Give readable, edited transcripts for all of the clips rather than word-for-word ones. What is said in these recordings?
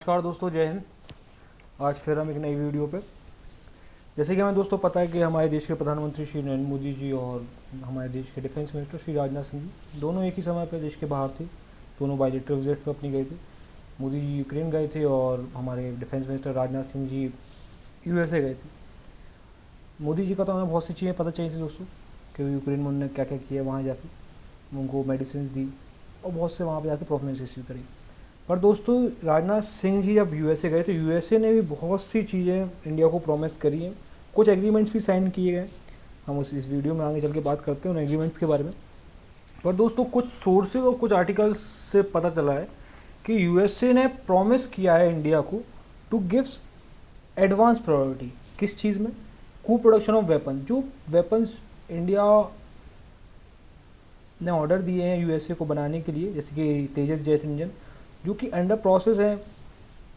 नमस्कार दोस्तों, जय हिंद। आज फिर हम एक नई वीडियो पे, जैसे कि हमें दोस्तों पता है कि हमारे देश के प्रधानमंत्री श्री नरेंद्र मोदी जी और हमारे देश के डिफेंस मिनिस्टर श्री राजनाथ सिंह जी दोनों एक ही समय पर देश के बाहर थे। दोनों बायलेटरल विजिट पर अपनी गए थे। मोदी जी यूक्रेन गए थे और हमारे defence minister Rajnath Singh ji USA गए थे। मोदी जी का तो हमें बहुत सी चीज़ें पता चाहिए थी दोस्तों कि यूक्रेन में उन्होंने क्या क्या किया, वहाँ जाके उनको मेडिसिन दी और बहुत से वहाँ पर जाके परफॉर्मेंस रिसीव करी। पर दोस्तों, राजनाथ सिंह जी जब यूएसए गए तो यूएसए ने भी बहुत सी चीज़ें इंडिया को प्रॉमिस करी हैं। कुछ एग्रीमेंट्स भी साइन किए गए। हम इस वीडियो में आगे चल के बात करते हैं उन एग्रीमेंट्स के बारे में। पर दोस्तों, कुछ सोर्सेज और कुछ आर्टिकल्स से पता चला है कि यूएसए ने प्रॉमिस किया है इंडिया को टू गिव्स एडवांस प्रायोरिटी। किस चीज़ में? को प्रोडक्शन ऑफ वेपन। जो वेपन्स इंडिया ने ऑर्डर दिए हैं यूएसए को बनाने के लिए, जैसे कि तेजस जेट इंजन, जो कि अंडर प्रोसेस है,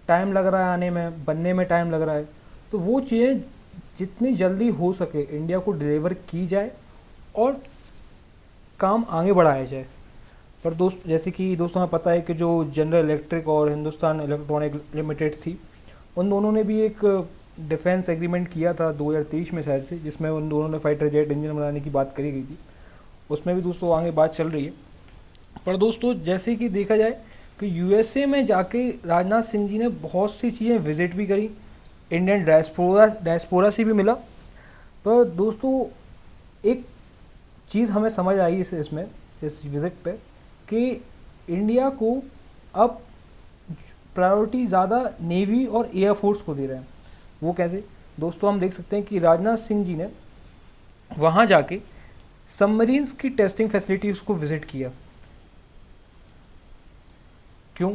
टाइम लग रहा है आने में, बनने में टाइम लग रहा है, तो वो चीज़ें जितनी जल्दी हो सके इंडिया को डिलीवर की जाए और काम आगे बढ़ाया जाए। पर जैसे कि दोस्तों हमें पता है कि जो जनरल इलेक्ट्रिक और हिंदुस्तान इलेक्ट्रॉनिक लिमिटेड थी, उन दोनों ने भी एक डिफेंस एग्रीमेंट किया था 2023 में शायद से, जिसमें उन दोनों ने फाइटर जेट इंजन बनाने की बात करी गई थी। उसमें भी दोस्तों आगे बात चल रही है। पर दोस्तों, जैसे कि देखा जाए कि यूएसए में जाके राजनाथ सिंह जी ने बहुत सी चीज़ें विज़िट भी करी, इंडियन डायस्पोरा से भी मिला। पर दोस्तों, एक चीज़ हमें समझ आई इस विज़िट पे कि इंडिया को अब प्रायोरिटी ज़्यादा नेवी और एयरफोर्स को दे रहे हैं। वो कैसे? दोस्तों, हम देख सकते हैं कि राजनाथ सिंह जी ने वहाँ जाके सबमरीन्स की टेस्टिंग फैसिलिटीज़ को विज़िट किया। क्यों?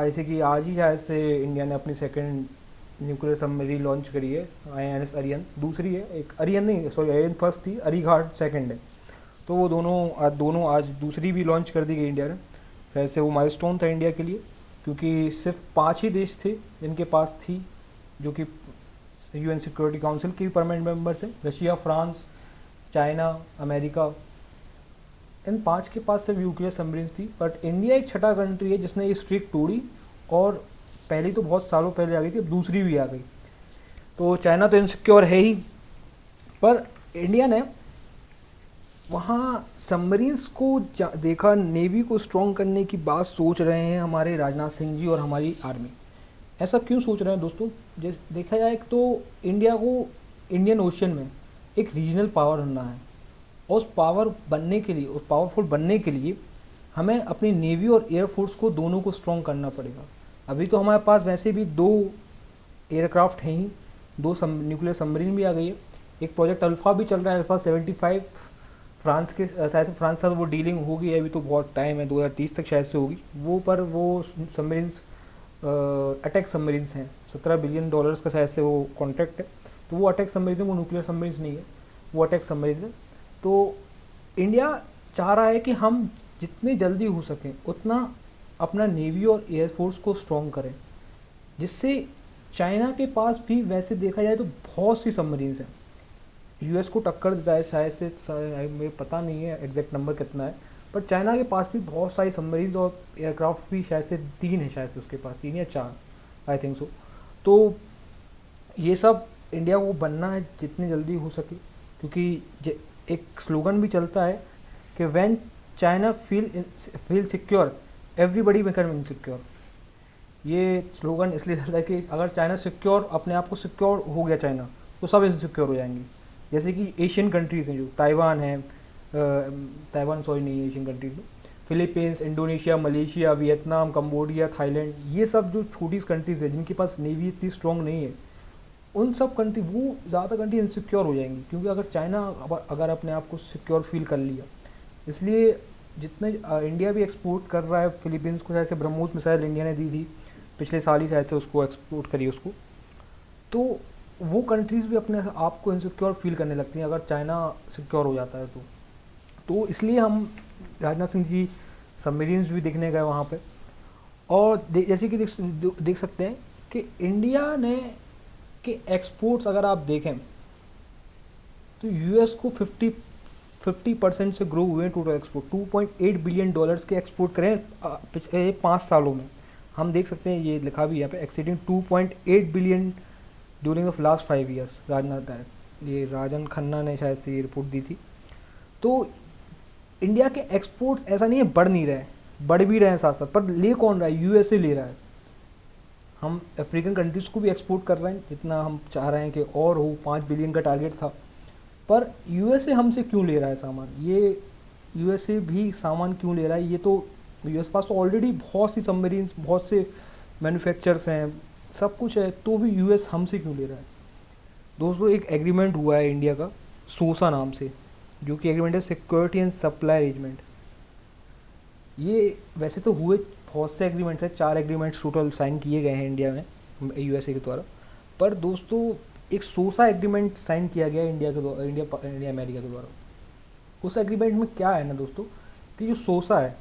ऐसे कि आज ही शायद से इंडिया ने अपनी सेकंड न्यूक्लियर सबमरीन लॉन्च करी है, INS अरियन। दूसरी है, एक अरियन नहीं, सॉरी, अरियन फर्स्ट थी, अरीघाट सेकंड है। तो वो दोनों आज दूसरी भी लॉन्च कर दी गई इंडिया ने। शायद से वो माइलस्टोन था इंडिया के लिए, क्योंकि सिर्फ 5 ही देश थे जिनके पास थी, जो कि UN सिक्योरिटी काउंसिल के भी परमानेंट मेंबर्स हैं। रशिया, फ्रांस, चाइना, अमेरिका, इन 5 के पास सिर्फ न्यूक्लियर सबमरीन्स थी। बट इंडिया एक छठा कंट्री है जिसने ये स्ट्रिक तोड़ी, और पहली तो बहुत सालों पहले आ गई थी, अब दूसरी भी आ गई। तो चाइना तो इनसिक्योर है ही, पर इंडिया ने वहाँ सबमरीन्स को देखा। नेवी को स्ट्रॉन्ग करने की बात सोच रहे हैं हमारे राजनाथ सिंह जी और हमारी आर्मी। ऐसा क्यों सोच रहे हैं दोस्तों? जैसे देखा जाए तो इंडिया को इंडियन ओशन में एक रीजनल पावर बनना है, और उस पावरफुल बनने के लिए हमें अपनी नेवी और एयरफोर्स को दोनों को स्ट्रॉन्ग करना पड़ेगा। अभी तो हमारे पास वैसे भी 2 एयरक्राफ्ट हैं ही, 2 न्यूक्लियर सबमरीन भी आ गई है। एक प्रोजेक्ट अल्फ़ा भी चल रहा है, अल्फ़ा 75, फ्रांस के शायद से फ्रांस के साथ वो डीलिंग होगी, अभी तो बहुत टाइम है, 2030 तक शायद से होगी वो। पर वो सबमरीन्स अटैक सबमरीन्स हैं, $17 बिलियन का शायद से वो कॉन्ट्रैक्ट है। तो वो अटैक सबमरीन है, वो न्यूक्लियर सबमरीन्स नहीं है, वो अटैक सबमरीन है। तो इंडिया चाह रहा है कि हम जितनी जल्दी हो सके उतना अपना नेवी और एयरफोर्स को स्ट्रॉन्ग करें, जिससे चाइना के पास भी वैसे देखा जाए तो बहुत सी सबमरीन्स हैं, यूएस को टक्कर देता है शायद से, मुझे पता नहीं है एग्जैक्ट नंबर कितना है, पर चाइना के पास भी बहुत सारी सबमरीन्स और एयरक्राफ्ट भी शायद से 3 है, शायद से उसके पास 3 या 4, आई थिंक सो। तो ये सब इंडिया को बनना है जितनी जल्दी हो सके, क्योंकि एक स्लोगन भी चलता है कि when China feel secure everybody become insecure. ये स्लोगन इसलिए चलता है कि अगर चाइना सिक्योर, अपने आप को सिक्योर हो गया चाइना, तो सब इनसिक्योर हो जाएंगे। जैसे कि एशियन कंट्रीज़ हैं, जो ताइवान है, सॉरी नहीं, एशियन कंट्रीज में Philippines, Indonesia, Malaysia, Vietnam, Cambodia, Thailand, ये सब जो छोटी कंट्रीज़ हैं जिनके पास नेवी इतनी स्ट्रॉन्ग नहीं है, उन सब कंट्री, वो ज़्यादा कंट्री इनसिक्योर हो जाएंगी, क्योंकि अगर चाइना अगर अपने आप को सिक्योर फील कर लिया। इसलिए जितने इंडिया भी एक्सपोर्ट कर रहा है फिलीपींस को, शायद से ब्रह्मोस मिसाइल इंडिया ने दी थी पिछले साल ही, शायद से उसको एक्सपोर्ट करी उसको। तो वो कंट्रीज़ भी अपने आप को इनसिक्योर फील करने लगती हैं अगर चाइना सिक्योर हो जाता है तो इसलिए हम राजनाथ सिंह जी सबमरीन्स भी देखने गए वहाँ पे। और जैसे कि देख सकते हैं कि इंडिया ने के एक्सपोर्ट्स अगर आप देखें तो यूएस को 50% से ग्रो हुए हैं टोटल एक्सपोर्ट। $2.8 बिलियन के एक्सपोर्ट करें पिछले 5 सालों में। हम देख सकते हैं, ये लिखा भी यहाँ पे, exceeding 2.8 billion during the last 5 years, Rajnath direct, ये राजन खन्ना ने शायद से ये रिपोर्ट दी थी। तो इंडिया के एक्सपोर्ट्स ऐसा नहीं है बढ़ नहीं रहे हैं, बढ़ भी रहे हैं साथ साथ, पर ले कौन रहा है? यूएसए ले रहा है। हम अफ्रीकन कंट्रीज़ को भी एक्सपोर्ट कर रहे हैं जितना हम चाह रहे हैं कि और हो, 5 बिलियन का टारगेट था, पर यूएसए हमसे क्यों ले रहा है सामान? ये यूएसए भी सामान क्यों ले रहा है? ये तो यूएस पास तो ऑलरेडी बहुत सी सबमरीन्स, बहुत से मैन्युफैक्चर्स हैं, सब कुछ है, तो भी यूएस हमसे क्यों ले रहा है? दोस्तों एक एग्रीमेंट हुआ है इंडिया का सोसा नाम से, जो कि एग्रीमेंट है सिक्योरिटी एंड सप्लाई अरेंजमेंट। ये वैसे तो हुए बहुत से एग्रीमेंट्स हैं, 4 एग्रीमेंट्स टोटल साइन किए गए हैं इंडिया में यूएसए के द्वारा, पर दोस्तों एक सोसा एग्रीमेंट साइन किया गया इंडिया के द्वारा, इंडिया अमेरिका के द्वारा। उस एग्रीमेंट में क्या है ना दोस्तों, कि जो सोसा है,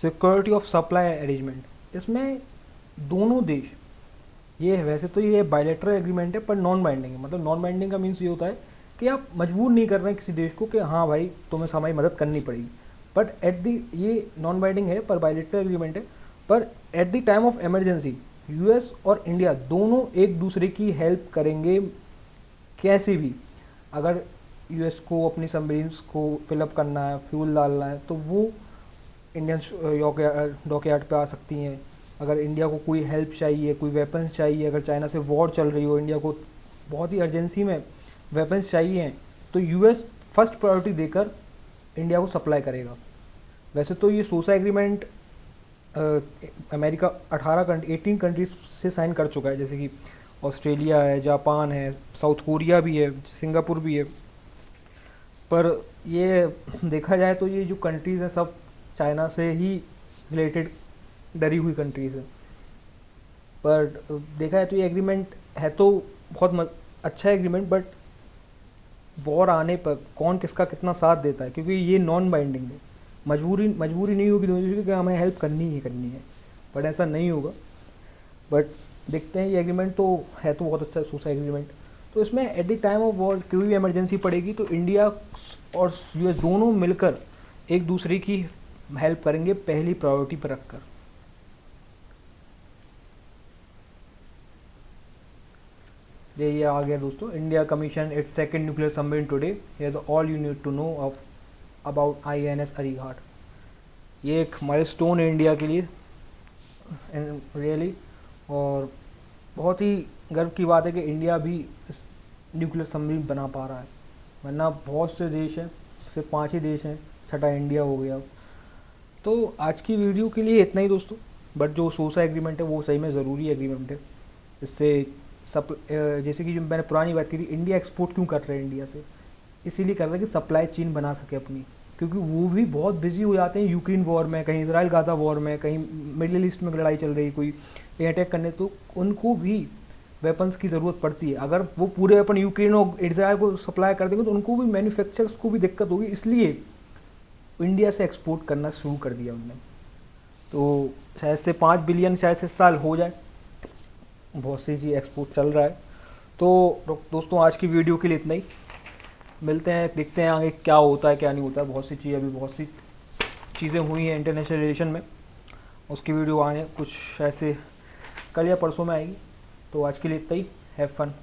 सिक्योरिटी ऑफ सप्लाई अरेंजमेंट, इसमें दोनों देश, ये वैसे तो ये बायलैटरल एग्रीमेंट है पर नॉन बाइंडिंग है। मतलब नॉन बाइंडिंग का मीन्स ये होता है कि आप मजबूर नहीं कर रहे हैं किसी देश को कि हाँ भाई तुम्हें हमारी मदद करनी पड़ेगी, बट ये नॉन बाइंडिंग है पर बायलैटरल एग्रीमेंट है, पर at the time of emergency US और इंडिया दोनों एक दूसरे की हेल्प करेंगे कैसे भी। अगर यूएस को अपनी सबमरीन्स को फिलअप करना है, फ्यूल डालना है, तो वो इंडियन डॉकयार्ड पे आ सकती हैं। अगर इंडिया को कोई हेल्प चाहिए, कोई वेपन्स चाहिए, अगर चाइना से वॉर चल रही हो, इंडिया को बहुत ही अर्जेंसी में वेपन्स चाहिए हैं, तो यूएस फर्स्ट प्रायोरिटी देकर इंडिया को सप्लाई करेगा। वैसे तो ये सोसा एग्रीमेंट अमेरिका 18 कंट्रीज से साइन कर चुका है, जैसे कि ऑस्ट्रेलिया है, जापान है, साउथ कोरिया भी है, सिंगापुर भी है। पर ये देखा जाए तो ये जो कंट्रीज़ हैं सब चाइना से ही रिलेटेड डरी हुई कंट्रीज़ हैं। पर देखा जाए तो ये एग्रीमेंट है तो बहुत अच्छा एग्रीमेंट, बट वॉर आने पर कौन किसका कितना साथ देता है, क्योंकि ये नॉन बाइंडिंग है। मजबूरी नहीं होगी दोनों देशों की कि हमें हेल्प करनी ही करनी है, बट ऐसा नहीं होगा। बट देखते हैं, ये एग्रीमेंट तो है तो बहुत अच्छा सोसा एग्रीमेंट। तो इसमें at the time of war कोई भी इमरजेंसी पड़ेगी तो इंडिया और यूएस दोनों मिलकर एक दूसरे की हेल्प करेंगे पहली प्रायोरिटी पर रखकर। ये आ गया दोस्तों, India commission it's second nuclear submarine today, here is all you need to know of about INS Arighaat. ये एक माइलस्टोन है इंडिया के लिए रियली, और बहुत ही गर्व की बात है कि इंडिया भी इस न्यूक्लियर सबमरीन बना पा रहा है, वरना बहुत से देश हैं, सिर्फ 5 ही देश हैं, छठा इंडिया हो गया। तो आज की वीडियो के लिए इतना ही दोस्तों, बट जो सोसा एग्रीमेंट है वो सही में ज़रूरी एग्रीमेंट है। इससे जैसे कि जो मैंने पुरानी बात की थी, इंडिया एक्सपोर्ट क्यों कर रहे हैं इंडिया से, इसीलिए कर रहे हैं कि सप्लाई चेन बना सके अपनी, क्योंकि वो भी बहुत बिजी हो जाते हैं यूक्रेन वॉर में, कहीं इसराइल गाज़ा वॉर में, कहीं मिडिल ईस्ट में लड़ाई चल रही, कोई अटैक करने, तो उनको भी वेपन्स की ज़रूरत पड़ती है। अगर वो पूरे वेपन यूक्रेन और इसराइल को सप्लाई कर देंगे तो उनको भी, मैन्युफैक्चरर्स को भी दिक्कत होगी, इसलिए इंडिया से एक्सपोर्ट करना शुरू कर दिया उन्होंने। तो शायद से 5 बिलियन शायद से इस साल हो जाए, बहुत सी चीज़ एक्सपोर्ट चल रहा है। तो दोस्तों आज की वीडियो के लिए इतना ही, मिलते हैं, देखते हैं आगे क्या होता है क्या नहीं होता है। बहुत सी चीज़, अभी बहुत सी चीज़ें हुई हैं इंटरनेशनल रिलेशन में, उसकी वीडियो आने कुछ ऐसे कल या परसों में आएगी। तो आज के लिए इतना ही, हैव फन।